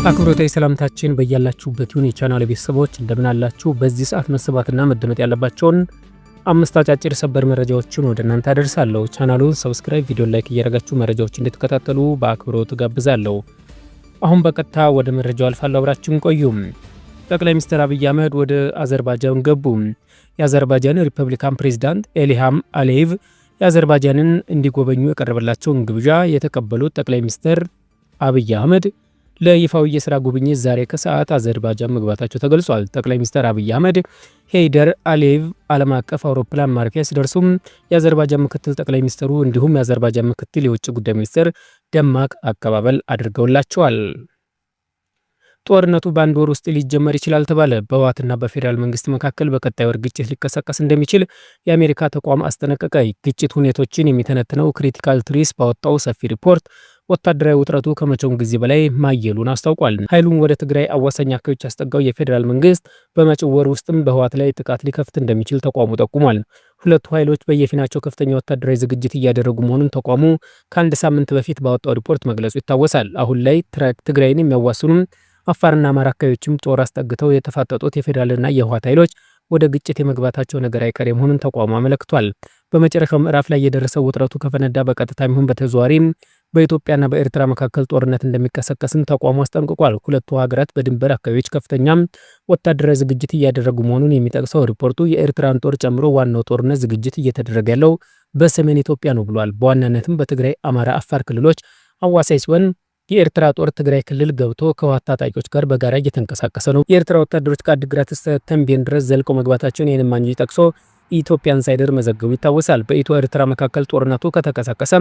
አክብሮታዊ ሰላምታችን በእያላችሁበት ይሁን የቻናል ቤተሰቦች እንደምን አላችሁ? በዚህ ሰዓት መሰባትና መደመጥ ያለባቸውን አምስት አጫጭር ሰበር መረጃዎችን ወደ እናንተ አደርሳለሁ። ቻናሉን ሰብስክራይብ፣ ቪዲዮ ላይክ እያደረጋችሁ መረጃዎችን እንድትከታተሉ በአክብሮት ጋብዛለሁ። አሁን በቀጥታ ወደ መረጃው አልፋለሁ፣ አብራችሁን ቆዩም። ጠቅላይ ሚኒስትር አብይ አህመድ ወደ አዘርባይጃን ገቡ። የአዘርባይጃን ሪፐብሊካን ፕሬዝዳንት ኢልሃም አሊየቭ የአዘርባይጃንን እንዲጎበኙ የቀረበላቸውን ግብዣ የተቀበሉት ጠቅላይ ሚኒስትር አብይ አህመድ ለይፋዊ የሥራ ጉብኝት ዛሬ ከሰዓት አዘርባይጃን መግባታቸው ተገልጿል። ጠቅላይ ሚኒስትር አብይ አህመድ ሄይደር አሊየቭ ዓለም አቀፍ አውሮፕላን ማረፊያ ሲደርሱም የአዘርባይጃን ምክትል ጠቅላይ ሚኒስትሩ እንዲሁም የአዘርባይጃን ምክትል የውጭ ጉዳይ ሚኒስትር ደማቅ አቀባበል አድርገውላቸዋል። ጦርነቱ በአንድ ወር ውስጥ ሊጀመር ይችላል ተባለ። በህወሓትና በፌዴራል መንግስት መካከል በቀጣይ ወር ግጭት ሊቀሰቀስ እንደሚችል የአሜሪካ ተቋም አስጠነቀቀ። ግጭት ሁኔታዎችን የሚተነትነው ክሪቲካል ትሪስ ባወጣው ሰፊ ሪፖርት ወታደራዊ ውጥረቱ ከመቼውም ጊዜ በላይ ማየሉን አስታውቋል። ኃይሉን ወደ ትግራይ አዋሳኝ አካባቢዎች ያስጠጋው የፌዴራል መንግስት በመጪው ወር ውስጥም በህወሓት ላይ ጥቃት ሊከፍት እንደሚችል ተቋሙ ጠቁሟል። ሁለቱ ኃይሎች በየፊናቸው ከፍተኛ ወታደራዊ ዝግጅት እያደረጉ መሆኑን ተቋሙ ከአንድ ሳምንት በፊት ባወጣው ሪፖርት መግለጹ ይታወሳል። አሁን ላይ ትግራይን የሚያዋስኑ አፋርና አማራ አካባቢዎችም ጦር አስጠግተው የተፋጠጡት የፌዴራልና የህወሓት ኃይሎች ወደ ግጭት የመግባታቸው ነገር አይቀሬ መሆኑን ተቋሙ አመለክቷል። በመጨረሻው ምዕራፍ ላይ የደረሰው ውጥረቱ ከፈነዳ በቀጥታ ይሁን በተዘዋዋሪም በኢትዮጵያና በኤርትራ መካከል ጦርነት እንደሚቀሰቀስም ተቋሙ አስጠንቅቋል። ሁለቱ ሀገራት በድንበር አካባቢዎች ከፍተኛ ወታደራዊ ዝግጅት እያደረጉ መሆኑን የሚጠቅሰው ሪፖርቱ የኤርትራን ጦር ጨምሮ ዋናው ጦርነት ዝግጅት እየተደረገ ያለው በሰሜን ኢትዮጵያ ነው ብሏል። በዋናነትም በትግራይ፣ አማራ፣ አፋር ክልሎች አዋሳኝ ሲሆን የኤርትራ ጦር ትግራይ ክልል ገብቶ ከህወሓት ታጣቂዎች ጋር በጋራ እየተንቀሳቀሰ ነው። የኤርትራ ወታደሮች ከአዲግራት እስከ ተንቤን ድረስ ዘልቀው መግባታቸውን የዓይን እማኞች ጠቅሶ ኢትዮጵያ ኢንሳይደር መዘገቡ ይታወሳል። በኢትዮ ኤርትራ መካከል ጦርነቱ ከተቀሰቀሰ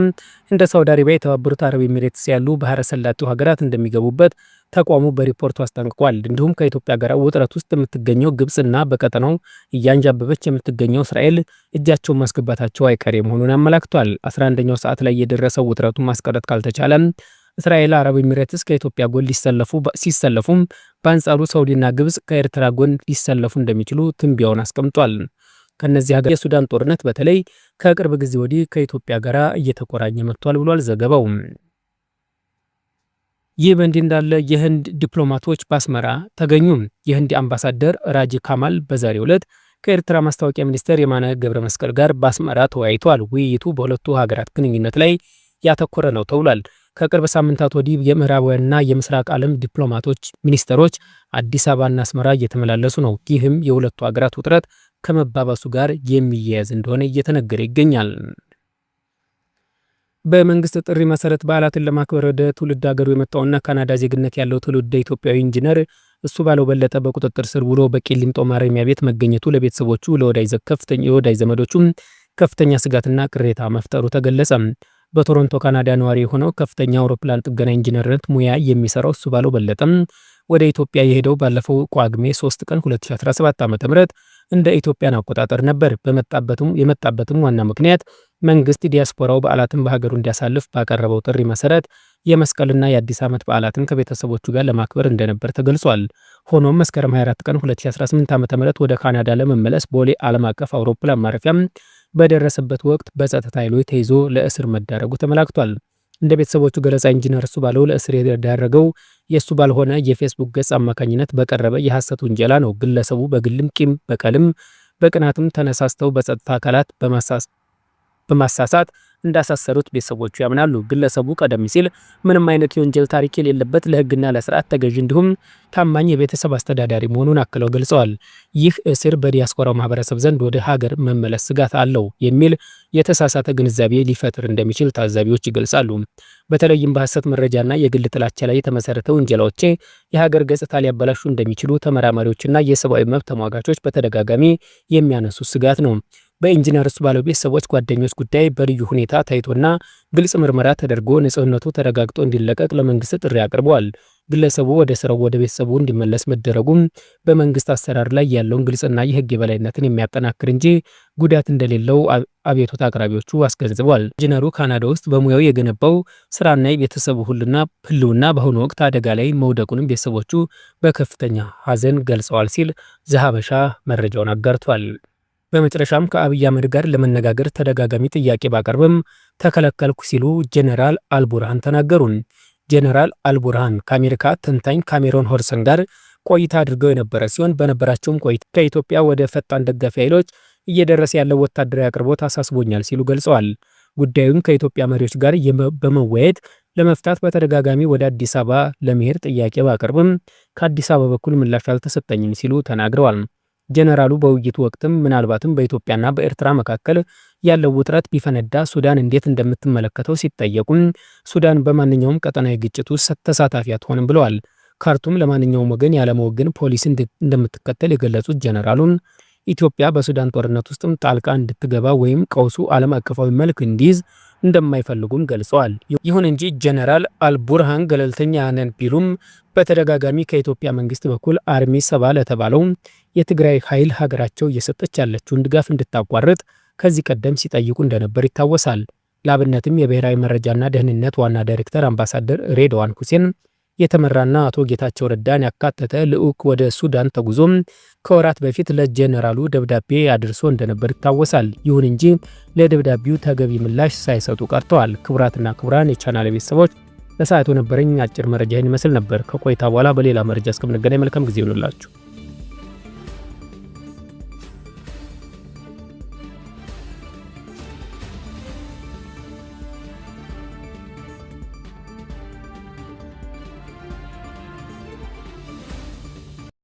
እንደ ሳውዲ አረቢያ፣ የተባበሩት አረብ ኤሚሬትስ ያሉ ባህረ ሰላጤው ሀገራት እንደሚገቡበት ተቋሙ በሪፖርቱ አስጠንቅቋል። እንዲሁም ከኢትዮጵያ ጋር ውጥረት ውስጥ የምትገኘው ግብጽና በቀጠናው እያንጃበበች የምትገኘው እስራኤል እጃቸውን ማስገባታቸው አይቀሬ መሆኑን አመላክቷል። 11ኛው ሰዓት ላይ የደረሰው ውጥረቱን ማስቀረት ካልተቻለ እስራኤል፣ አረብ ኤሚሬትስ ከኢትዮጵያ ጎን ሲሰለፉም በአንጻሩ ሳውዲና ግብጽ ከኤርትራ ጎን ሊሰለፉ እንደሚችሉ ትንቢያውን አስቀምጧል። ከነዚህ ሀገር የሱዳን ጦርነት በተለይ ከቅርብ ጊዜ ወዲህ ከኢትዮጵያ ጋር እየተቆራኘ መጥቷል ብሏል ዘገባው። ይህ በእንዲህ እንዳለ የህንድ ዲፕሎማቶች በአስመራ ተገኙ። የህንድ አምባሳደር ራጂ ካማል በዛሬው ዕለት ከኤርትራ ማስታወቂያ ሚኒስትር የማነ ገብረ መስቀል ጋር በአስመራ ተወያይተዋል። ውይይቱ በሁለቱ ሀገራት ግንኙነት ላይ ያተኮረ ነው ተብሏል። ከቅርብ ሳምንታት ወዲህ የምዕራባውያንና የምስራቅ ዓለም ዲፕሎማቶች ሚኒስትሮች አዲስ አበባና አስመራ እየተመላለሱ ነው። ይህም የሁለቱ ሀገራት ውጥረት ከመባባሱ ጋር የሚያያዝ እንደሆነ እየተነገረ ይገኛል። በመንግስት ጥሪ መሰረት በዓላትን ለማክበር ወደ ትውልድ ሀገሩ የመጣውና ካናዳ ዜግነት ያለው ትውልደ ኢትዮጵያዊ ኢንጂነር እሱ ባለው በለጠ በቁጥጥር ስር ውሎ በቂሊንጦ ማረሚያ ቤት መገኘቱ ለቤተሰቦቹ ለወዳጅ ዘመዶቹም ከፍተኛ ስጋትና ቅሬታ መፍጠሩ ተገለጸ። በቶሮንቶ ካናዳ ነዋሪ የሆነው ከፍተኛ አውሮፕላን ጥገና ኢንጂነርነት ሙያ የሚሰራው እሱ ባለው በለጠም ወደ ኢትዮጵያ የሄደው ባለፈው ጳጉሜ 3 ቀን 2017 ዓ.ም እንደ ኢትዮጵያን አቆጣጠር ነበር። የመጣበትም ዋና ምክንያት መንግስት ዲያስፖራው በዓላትን በሀገሩ እንዲያሳልፍ ባቀረበው ጥሪ መሰረት የመስቀልና የአዲስ ዓመት በዓላትን ከቤተሰቦቹ ጋር ለማክበር እንደነበር ተገልጿል። ሆኖም መስከረም 24 ቀን 2018 ዓ.ም ወደ ካናዳ ለመመለስ ቦሌ ዓለም አቀፍ አውሮፕላን ማረፊያም በደረሰበት ወቅት በጸጥታ ኃይሎች ተይዞ ለእስር መዳረጉ ተመላክቷል። እንደ ቤተሰቦቹ ገለጻ ኢንጂነር እሱ ባለው ለእስር የዳረገው የእሱ ባልሆነ የፌስቡክ ገጽ አማካኝነት በቀረበ የሐሰት ውንጀላ ነው። ግለሰቡ በግልም ቂም በቀልም በቅናትም ተነሳስተው በጸጥታ አካላት በማሳሳት እንዳሳሰሩት ቤተሰቦቹ ያምናሉ። ግለሰቡ ቀደም ሲል ምንም አይነት የወንጀል ታሪክ የሌለበት ለሕግና ለስርዓት ተገዥ እንዲሁም ታማኝ የቤተሰብ አስተዳዳሪ መሆኑን አክለው ገልጸዋል። ይህ እስር በዲያስፖራው ማህበረሰብ ዘንድ ወደ ሀገር መመለስ ስጋት አለው የሚል የተሳሳተ ግንዛቤ ሊፈጥር እንደሚችል ታዛቢዎች ይገልጻሉ። በተለይም በሐሰት መረጃና የግል ጥላቻ ላይ የተመሰረተ ውንጀላዎች የሀገር ገጽታ ሊያበላሹ እንደሚችሉ ተመራማሪዎችና የሰብአዊ መብት ተሟጋቾች በተደጋጋሚ የሚያነሱ ስጋት ነው። በኢንጂነር እሱ ባለው ቤተሰቦች ጓደኞች ጉዳይ በልዩ ሁኔታ ታይቶና ግልጽ ምርመራ ተደርጎ ንጽህነቱ ተረጋግጦ እንዲለቀቅ ለመንግስት ጥሪ አቅርበዋል። ግለሰቡ ወደ ስራው ወደ ቤተሰቡ እንዲመለስ መደረጉም በመንግስት አሰራር ላይ ያለውን ግልጽና የህግ የበላይነትን የሚያጠናክር እንጂ ጉዳት እንደሌለው አቤቱታ አቅራቢዎቹ አስገንዝበዋል። ኢንጂነሩ ካናዳ ውስጥ በሙያው የገነባው ስራና የቤተሰቡ ህልውና በአሁኑ ወቅት አደጋ ላይ መውደቁንም ቤተሰቦቹ በከፍተኛ ሀዘን ገልጸዋል ሲል ዘሀበሻ መረጃውን አጋርቷል። በመጨረሻም ከአብይ አህመድ ጋር ለመነጋገር ተደጋጋሚ ጥያቄ ባቀርብም ተከለከልኩ ሲሉ ጄኔራል አልቡርሃን ተናገሩ። ጄኔራል አልቡርሃን ከአሜሪካ ተንታኝ ካሜሮን ሆርሰን ጋር ቆይታ አድርገው የነበረ ሲሆን በነበራቸውም ቆይታ ከኢትዮጵያ ወደ ፈጣን ደጋፊ ኃይሎች እየደረሰ ያለው ወታደራዊ አቅርቦት አሳስቦኛል ሲሉ ገልጸዋል። ጉዳዩን ከኢትዮጵያ መሪዎች ጋር በመወያየት ለመፍታት በተደጋጋሚ ወደ አዲስ አበባ ለመሄድ ጥያቄ ባቀርብም ከአዲስ አበባ በኩል ምላሽ አልተሰጠኝም ሲሉ ተናግረዋል። ጄኔራሉ በውይይቱ ወቅትም ምናልባትም በኢትዮጵያና በኤርትራ መካከል ያለው ውጥረት ቢፈነዳ ሱዳን እንዴት እንደምትመለከተው ሲጠየቁም ሱዳን በማንኛውም ቀጠናዊ ግጭት ውስጥ ተሳታፊ አትሆንም ብለዋል። ካርቱም ለማንኛውም ወገን ያለመወገን ፖሊሲ እንደምትከተል የገለጹት ጄኔራሉን ኢትዮጵያ በሱዳን ጦርነት ውስጥም ጣልቃ እንድትገባ ወይም ቀውሱ ዓለም አቀፋዊ መልክ እንዲይዝ እንደማይፈልጉም ገልጸዋል። ይሁን እንጂ ጄኔራል አልቡርሃን ገለልተኛ ነን ቢሉም በተደጋጋሚ ከኢትዮጵያ መንግስት በኩል አርሚ 70 ለተባለው የትግራይ ኃይል ሀገራቸው እየሰጠች ያለችውን ድጋፍ እንድታቋርጥ ከዚህ ቀደም ሲጠይቁ እንደነበር ይታወሳል። ለአብነትም የብሔራዊ መረጃና ደህንነት ዋና ዳይሬክተር አምባሳደር ሬድዋን ሁሴን የተመራና አቶ ጌታቸው ረዳን ያካተተ ልዑክ ወደ ሱዳን ተጉዞም ከወራት በፊት ለጄኔራሉ ደብዳቤ አድርሶ እንደነበር ይታወሳል። ይሁን እንጂ ለደብዳቤው ተገቢ ምላሽ ሳይሰጡ ቀርተዋል። ክቡራትና ክቡራን የቻናል ቤተሰቦች ለሰዓቱ ነበረኝ አጭር መረጃ ይመስል ነበር። ከቆይታ በኋላ በሌላ መረጃ እስከምንገናኝ መልካም ጊዜ ይሁንላችሁ።